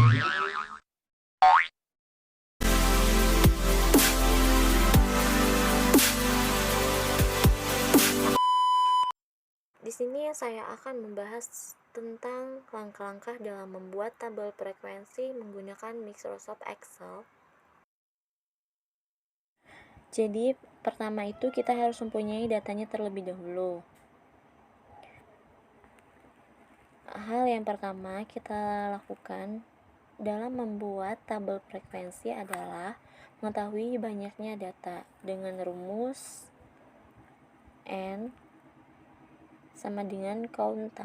Di sini saya akan membahas tentang langkah-langkah dalam membuat tabel frekuensi menggunakan Microsoft Excel. Jadi, pertama itu kita harus mempunyai datanya terlebih dahulu. Hal yang pertama kita lakukan dalam membuat tabel frekuensi adalah mengetahui banyaknya data dengan rumus N sama dengan count.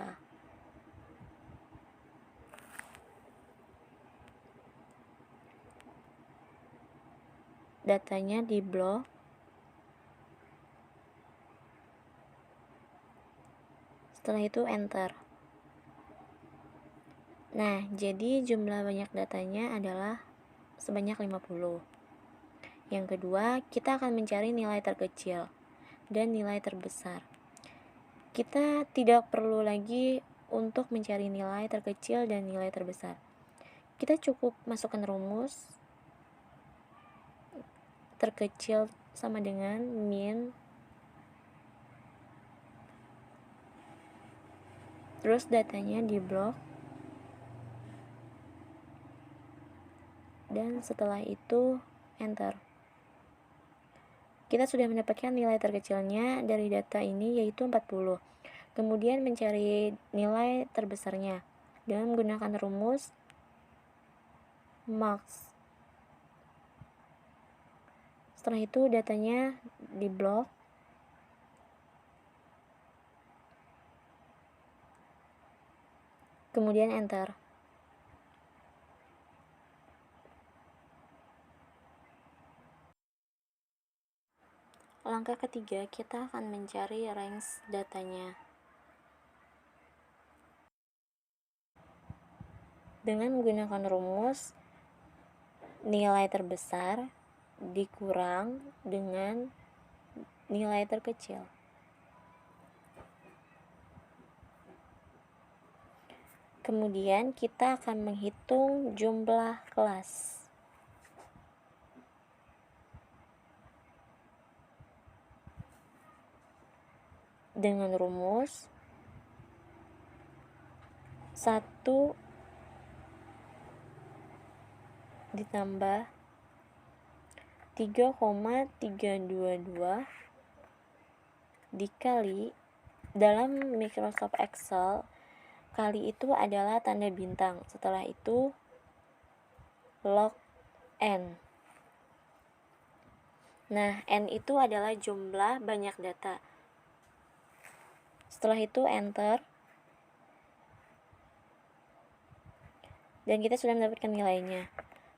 Datanya di blok, setelah itu enter. Nah, jadi jumlah banyak datanya adalah sebanyak 50. Yang kedua, kita akan mencari nilai terkecil dan nilai terbesar. Kita tidak perlu lagi untuk mencari nilai terkecil dan nilai terbesar. Kita cukup masukkan rumus terkecil sama dengan min, terus datanya di blok, dan setelah itu enter. Kita sudah mendapatkan nilai terkecilnya dari data ini, yaitu 40. Kemudian mencari nilai terbesarnya dengan menggunakan rumus max. Setelah itu datanya di blok, kemudian enter. Langkah ketiga, kita akan mencari range datanya. Dengan menggunakan rumus nilai terbesar dikurang dengan nilai terkecil. Kemudian kita akan menghitung jumlah kelas. Dengan rumus 1 ditambah 3,322 dikali, dalam Microsoft Excel kali itu adalah tanda bintang, setelah itu log N. Nah, N itu adalah jumlah banyak data. Setelah itu enter, dan kita sudah mendapatkan nilainya.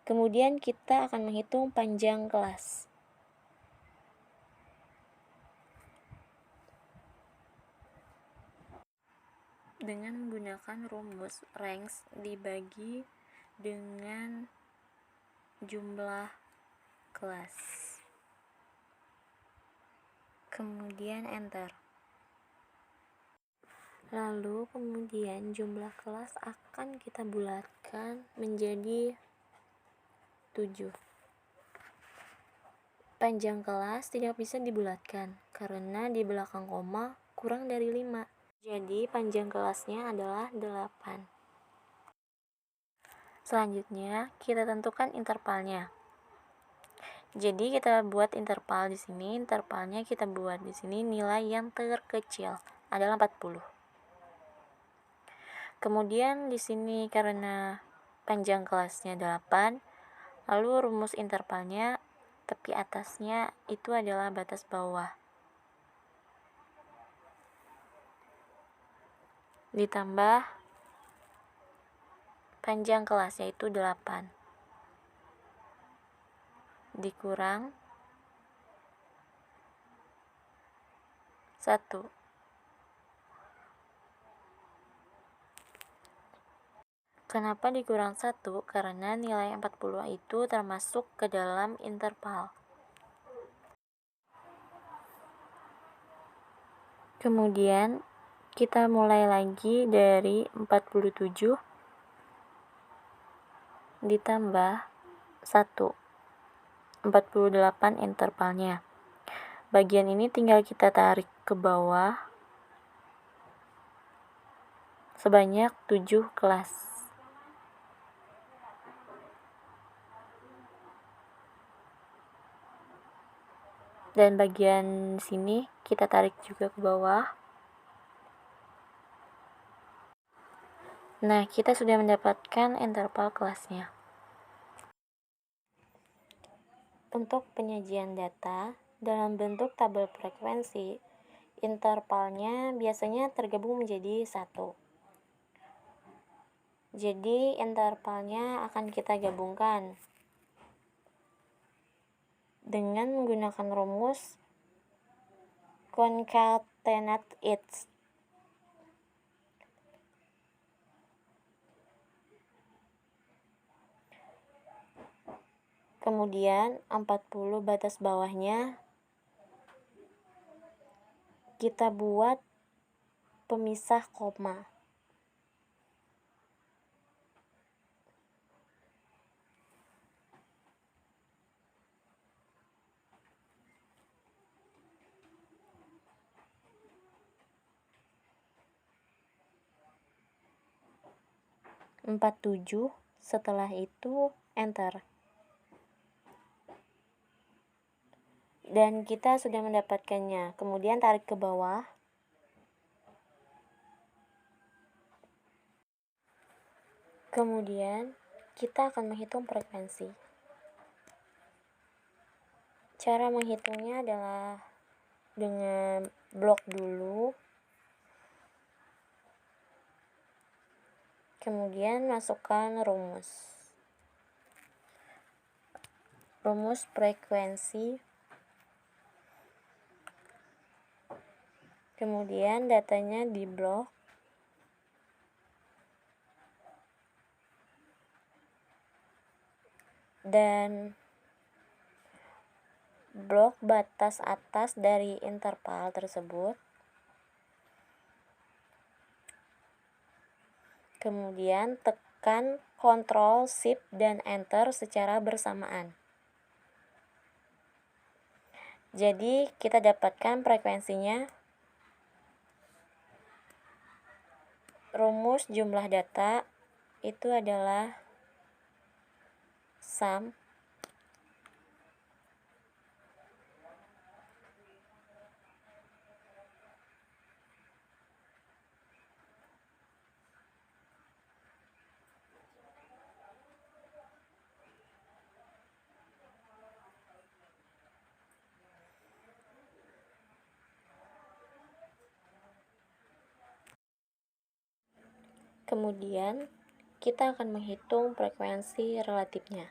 Kemudian kita akan menghitung panjang kelas. Dengan menggunakan rumus range dibagi dengan jumlah kelas. Kemudian enter. Lalu kemudian jumlah kelas akan kita bulatkan menjadi 7. Panjang kelas tidak bisa dibulatkan karena di belakang koma kurang dari 5. Jadi panjang kelasnya adalah 8. Selanjutnya kita tentukan intervalnya. Jadi kita buat interval di sini, intervalnya kita buat di sini nilai yang terkecil adalah 40. Kemudian di sini karena panjang kelasnya 8, lalu rumus intervalnya tepi atasnya itu adalah batas bawah. Ditambah panjang kelas yaitu 8. Dikurang 1. Kenapa dikurang 1? Karena nilai 40 itu termasuk ke dalam interval. Kemudian kita mulai lagi dari 47. ditambah 1, 48 intervalnya. Bagian ini tinggal kita tarik ke bawah sebanyak 7 kelas. Dan bagian sini kita tarik juga ke bawah. Nah, kita sudah mendapatkan interval kelasnya. Untuk penyajian data dalam bentuk tabel frekuensi, intervalnya biasanya tergabung menjadi 1. Jadi, intervalnya akan kita gabungkan dengan menggunakan rumus concatenate it. Kemudian 40 batas bawahnya kita buat pemisah koma. Empat 47, setelah itu enter. Dan kita sudah mendapatkannya. Kemudian tarik ke bawah. Kemudian kita akan menghitung frekuensi. Cara menghitungnya adalah dengan blok dulu. Kemudian masukkan rumus frekuensi. Kemudian datanya di blok. Dan blok batas atas dari interval tersebut. Kemudian tekan Ctrl, Shift, dan Enter secara bersamaan. Jadi kita dapatkan frekuensinya. Rumus jumlah data itu adalah sum kemudian kita akan menghitung frekuensi relatifnya.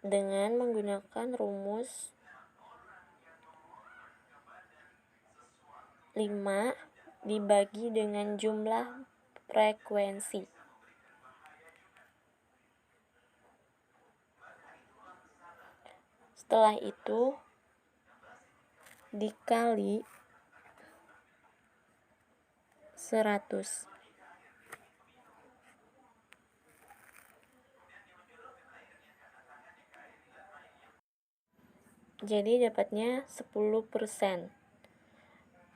Dengan menggunakan rumus 5 dibagi dengan jumlah frekuensi. Setelah itu dikali 100. Jadi dapatnya 10%.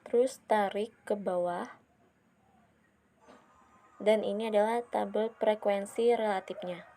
Terus tarik ke bawah. Dan ini adalah tabel frekuensi relatifnya.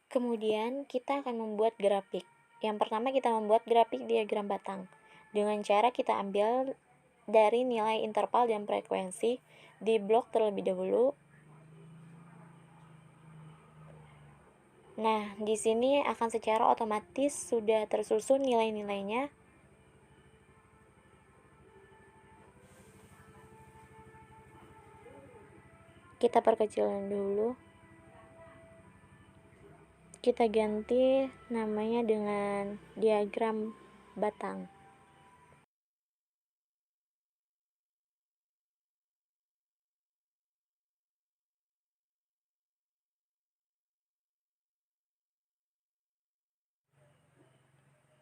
Kemudian kita akan membuat grafik. Yang pertama kita membuat grafik diagram batang. Dengan cara kita ambil dari nilai interval dan frekuensi di blok terlebih dahulu. Nah, di sini akan secara otomatis sudah tersusun nilai-nilainya. Kita perkecil dulu. Kita ganti namanya dengan diagram batang.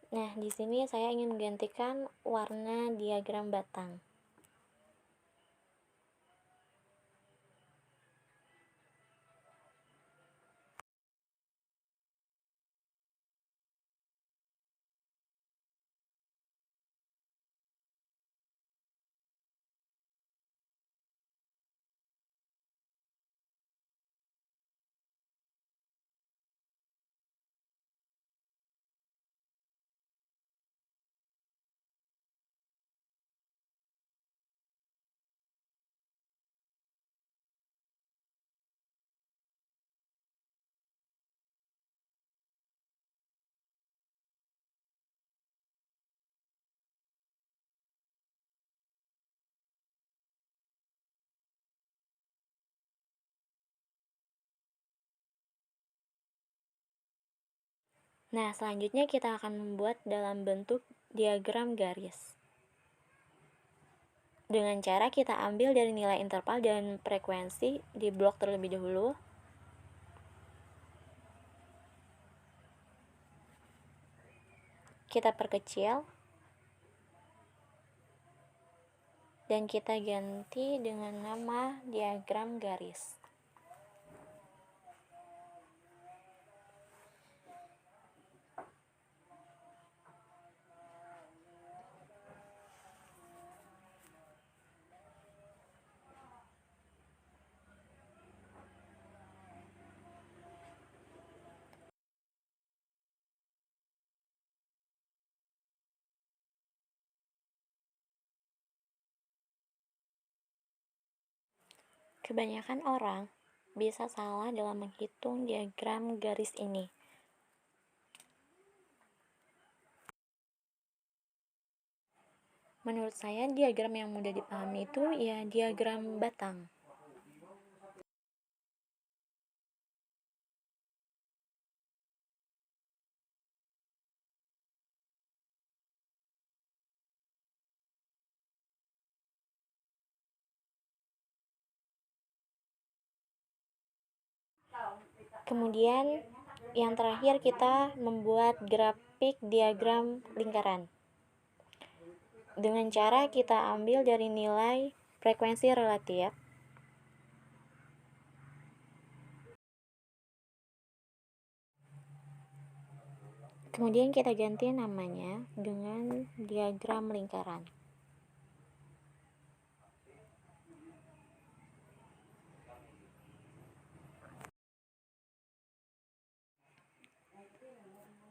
Nah, di sini saya ingin menggantikan warna diagram batang. Nah, selanjutnya kita akan membuat dalam bentuk diagram garis. Dengan cara kita ambil dari nilai interval dan frekuensi di blok terlebih dahulu. Kita perkecil. Dan kita ganti dengan nama diagram garis. Kebanyakan orang bisa salah dalam menghitung diagram garis ini. Menurut saya diagram yang mudah dipahami itu ya diagram batang. Kemudian yang terakhir kita membuat grafik diagram lingkaran. Dengan cara kita ambil dari nilai frekuensi relatif. Kemudian kita ganti namanya dengan diagram lingkaran.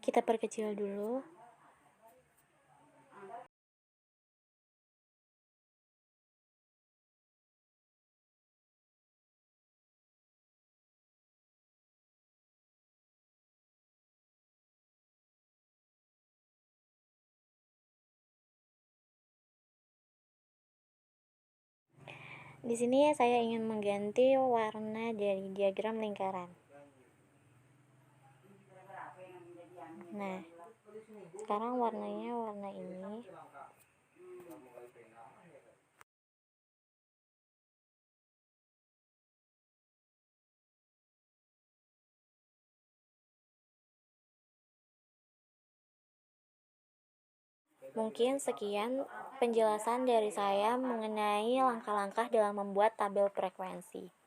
Kita perkecil dulu. Di sini saya ingin mengganti warna dari diagram lingkaran. Nah, sekarang warnanya warna ini. Mungkin sekian penjelasan dari saya mengenai langkah-langkah dalam membuat tabel frekuensi.